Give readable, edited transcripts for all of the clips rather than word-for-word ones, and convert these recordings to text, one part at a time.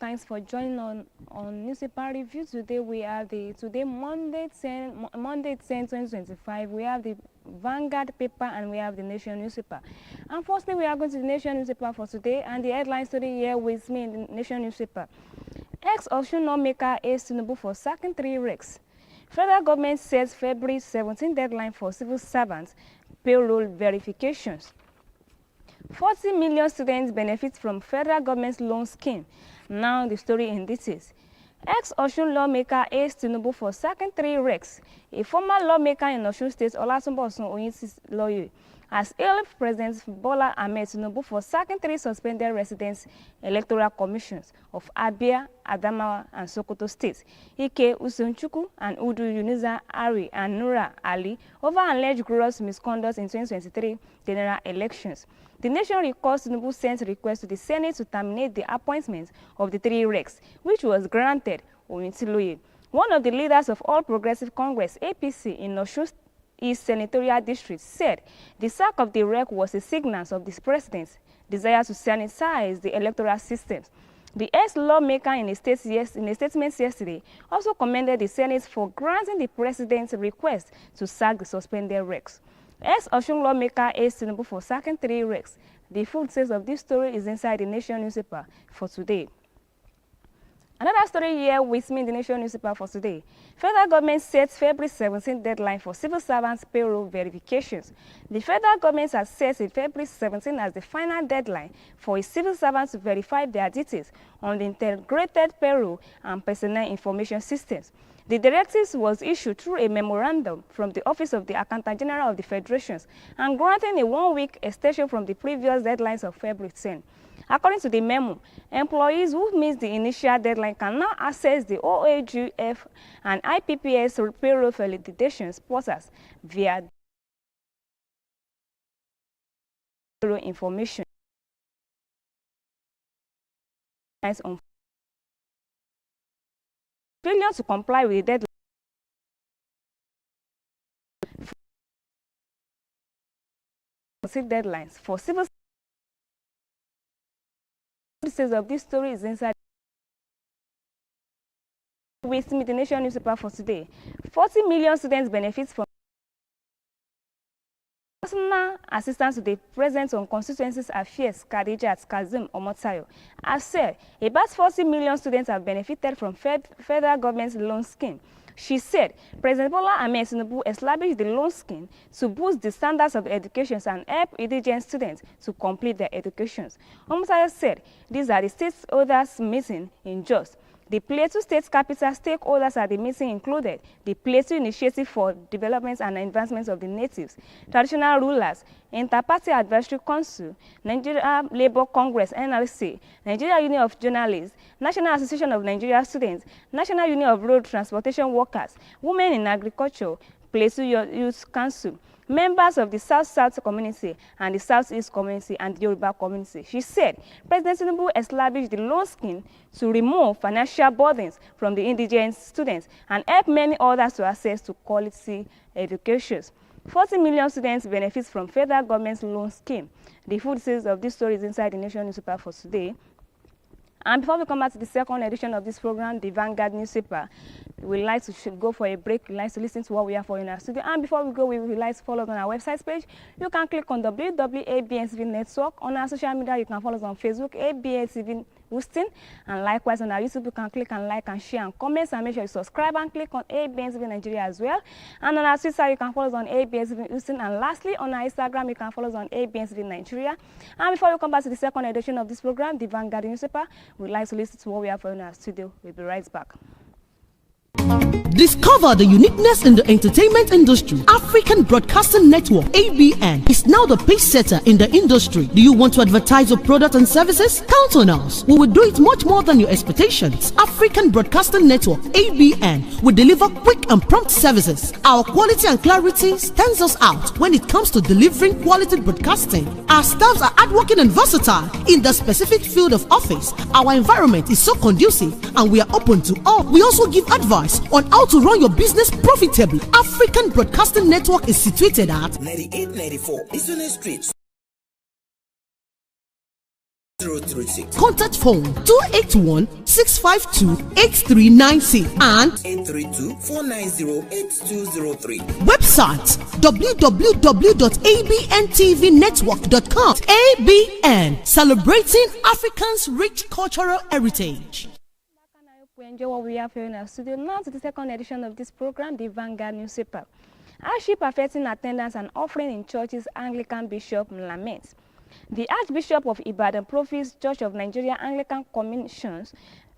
Thanks for joining on newspaper review. Today we have Monday 10 2025. We have the Vanguard paper and we have the Nation newspaper. And firstly, we are going to the Nation newspaper for today, and the headline story here with me in the Nation newspaper. Ex-OSUN lawmaker Ace Tinubu for sacking 3 recs. Federal government sets February 17 deadline for civil servants payroll verifications. 40 million students benefit from federal government's loan scheme. Now the story in details. Ex-OSUN lawmaker Ace Tinubu for sacking 3 recs. A former lawmaker in Osun State, Olatunbo Oyinsi's lawyer, has hailed President Bola Ahmed Tinubu for sacking 3 suspended residents electoral commissions of Abia, Adamawa, and Sokoto states, Ike Usonchukwu and Udu Yunusa Ari and Nura Ali, over alleged gross misconduct in 2023 general elections. The nation recalls Tinubu sent a request to the Senate to terminate the appointment of the 3 recs, which was granted Oyinsiloye. One of the leaders of All Progressive Congress, APC, in Osun East Senatorial District said the sack of the rec was a signal of the president's desire to sanitize the electoral systems. The ex-lawmaker in a statement yesterday also commended the Senate for granting the president's request to sack the suspended recs. Ex-OSUN lawmaker Ace Tinubu for sacking 3 recs. The full details of this story is inside the Nation newspaper for today. Another story here with me in the Nation newspaper for today. Federal government sets February 17 deadline for civil servants payroll verifications. The federal government has set February 17 as the final deadline for its civil servants to verify their details on the integrated payroll and personnel information systems. The directives was issued through a memorandum from the Office of the Accountant General of the Federations and granting a 1-week extension from the previous deadlines of February 10. According to the memo, employees who missed the initial deadline can now access the OAGF and IPPS payroll validation portals via payroll information. On failure to comply with the deadlines for civil details of this story is inside with me the Nation newspaper for today. 40 million students benefit from personal assistance to the President on Constituencies Affairs, Khadijat Kazim Omotayo, has said about 40 million students have benefited from federal government's loan scheme. She said President Bola Ahmed Tinubu established the loan scheme to boost the standards of education and help indigent students to complete their educations. Omotayo said these are the stakeholders meeting in Jos. The Plateau State Capital stakeholders at the meeting included the Plateau Initiative for Development and Advancement of the Natives, Traditional Rulers, Inter-Party Advisory Council, Nigeria Labour Congress (NLC), Nigeria Union of Journalists, National Association of Nigeria Students, National Union of Road Transportation Workers, Women in Agriculture, Plateau Youth Council, members of the South-South community and the South-East community and the Yoruba community. She said President Tinubu established the loan scheme to remove financial burdens from the indigent students and help many others to access to quality education. 40 million students benefit from federal government's loan scheme. The full details of this story is inside the Nation newspaper for today. And before we come back to the second edition of this program, the Vanguard newspaper, we'd like to go for a break. We'd like to listen to what we have for you in our studio. And before we go, we would like to follow us on our website page. You can click on www.abntv network. On our social media, you can follow us on Facebook, Abntv Houston. And likewise, on our YouTube, you can click and like and share and comment. And make sure you subscribe and click on Abntv Nigeria as well. And on our Twitter, you can follow us on Abntv Houston. And lastly, on our Instagram, you can follow us on Abntv Nigeria. And before we come back to the second edition of this program, the Vanguard newspaper, we'd like to listen to what we have for you in our studio. We'll be right back. Discover the uniqueness in the entertainment industry. African Broadcasting Network (ABN) is now the pace setter in the industry. Do you want to advertise your product and services? Count on us. We will do it much more than your expectations. African Broadcasting Network (ABN) will deliver quick and prompt services. Our quality and clarity stands us out when it comes to delivering quality broadcasting. Our staffs are hardworking and versatile in the specific field of office. Our environment is so conducive and we are open to all. We also give advice on how to run your business profitably. African Broadcasting Network is situated at 9894 Eastern Street, 036. Contact phone 281-652-8396 and 832-490-8203. Website www.abntvnetwork.com. ABN, celebrating Africans' rich cultural heritage. I hope we enjoy what we have here in our studio. Now to the second edition of this program, the Vanguard newspaper. Hardship affecting attendance and offering in churches, Anglican Bishop laments. The Archbishop of Ibadan Province Church of Nigeria Anglican Commissions,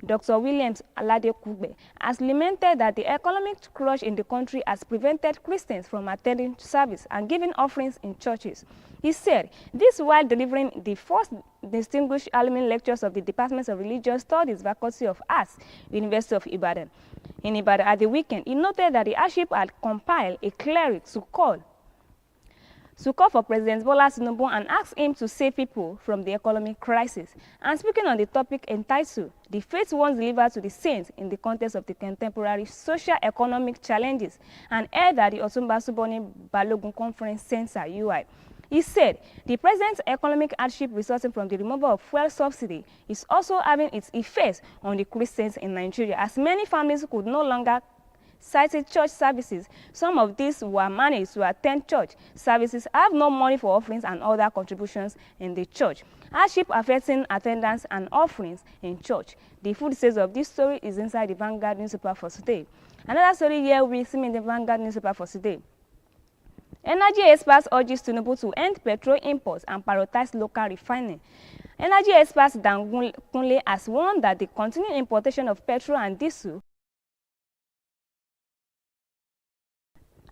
Dr. Williams Alade Kugbe, has lamented that the economic crush in the country has prevented Christians from attending service and giving offerings in churches. He said this while delivering the first distinguished alumni lectures of the Department of Religious Studies Faculty of Arts, University of Ibadan. In Ibadan at the weekend, he noted that the Archbishop had compiled a cleric to call for President Bola Tinubu and ask him to save people from the economic crisis. And speaking on the topic entitled, The Faith Once Delivered to the Saints in the Context of the Contemporary Social-Economic Challenges, and held at the Otumba Suboni Balogun Conference Center, UI. He said, the present economic hardship resulting from the removal of fuel subsidy is also having its effects on the Christians in Nigeria, as many families could no longer cited church services. Some of these were managed to attend church services, have no money for offerings and other contributions in the church. Hardship affecting attendance and offerings in church. The full details of this story is inside the Vanguard newspaper for today. Another story here we see in the Vanguard newspaper for today. Energy experts urges Tinubu to end petrol imports and prioritize local refining. Energy experts Dan Kunle has warned that the continued importation of petrol and diesel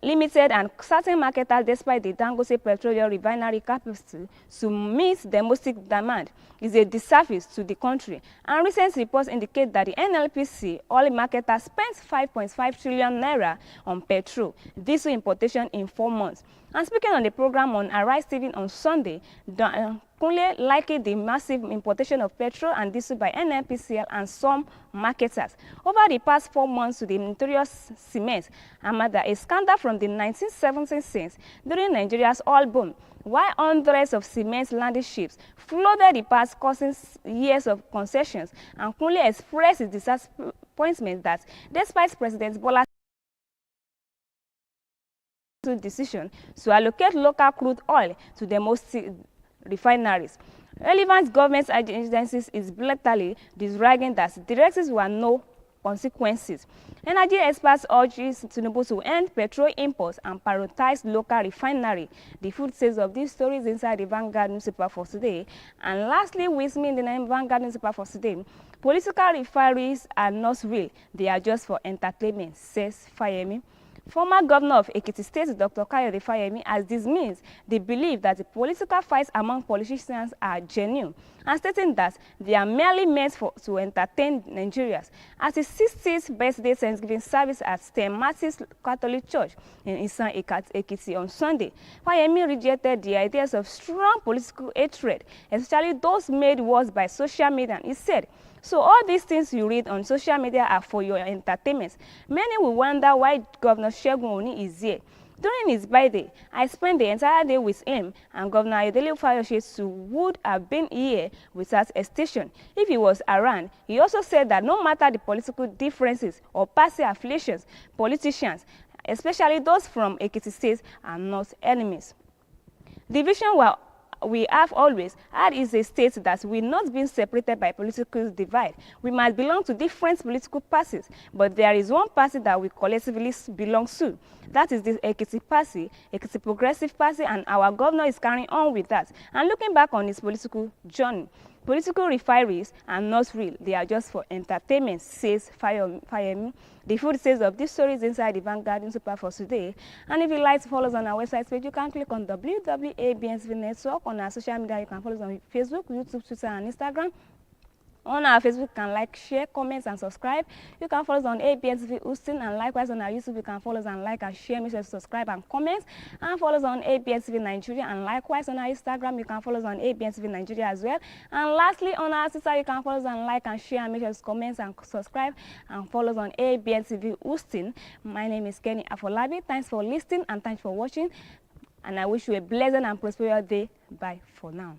limited and certain marketers despite the Dangote petroleum refinery capacity to meet domestic demand is a disservice to the country. And recent reports indicate that the NLPC oil marketer spent 5.5 trillion naira on petrol diesel importation in 4 months. And speaking on the program on Arise TV on Sunday, Kunle likened the massive importation of petrol and diesel by NNPCL and some marketers over the past 4 months to the notorious cement Amada, a scandal from the 1970s during Nigeria's oil boom, while hundreds of cement landing ships flooded the past, causing years of concessions. And Kunle expressed his disappointment that despite President Bola decision to allocate local crude oil to the most refineries, relevant government agencies is blatantly disregarding that directives were no consequences. Energy experts urge Tinubu to end petrol imports and prioritize local refinery. The full details of these stories inside the Vanguard newspaper for today. And lastly, with me in the Vanguard newspaper for today, political referees are not real, they are just for entertainment, says Fayemi. Former governor of Ekiti State, Dr. Kayode Fayemi, has dismissed the belief that the political fights among politicians are genuine, and stating that they are merely meant to entertain Nigerians. At his 60th birthday Thanksgiving service at St. Martin's Catholic Church in Isan Ekiti on Sunday, Fayemi rejected the ideas of strong political hatred, especially those made worse by social media. He said, so all these things you read on social media are for your entertainment. Many will wonder why Governor Segun Oni is here. During his birthday, I spent the entire day with him, and Governor Ayodele Fayose would have been here without hesitation if he was around. He also said that no matter the political differences or party affiliations, politicians, especially those from Ekiti State, are not enemies. The vision we have always had is a state that will not be separated by political divide. We might belong to different political parties, but there is one party that we collectively belong to. That is the Ekiti Party, Ekiti Progressive Party, and our governor is carrying on with that. And looking back on his political journey, political referees are not real, they are just for entertainment, says Fayemi. The full details of this story is inside the Vanguard newspaper for today. And if you'd like to follow us on our website page, you can click on www.abntv network. On our social media, you can follow us on Facebook, YouTube, Twitter, and Instagram. On our Facebook, you can like, share, comment, and subscribe. You can follow us on Abntv OSUN, and likewise on our YouTube, you can follow us and like and share, make sure to subscribe and comment. And follow us on Abntv Nigeria, and likewise on our Instagram, you can follow us on Abntv Nigeria as well. And lastly, on our Twitter, you can follow us and like and share, and make sure to comment and subscribe, and follow us on Abntv OSUN. My name is Kenny Afolabi. Thanks for listening and thanks for watching. And I wish you a blessed and prosperous day. Bye for now.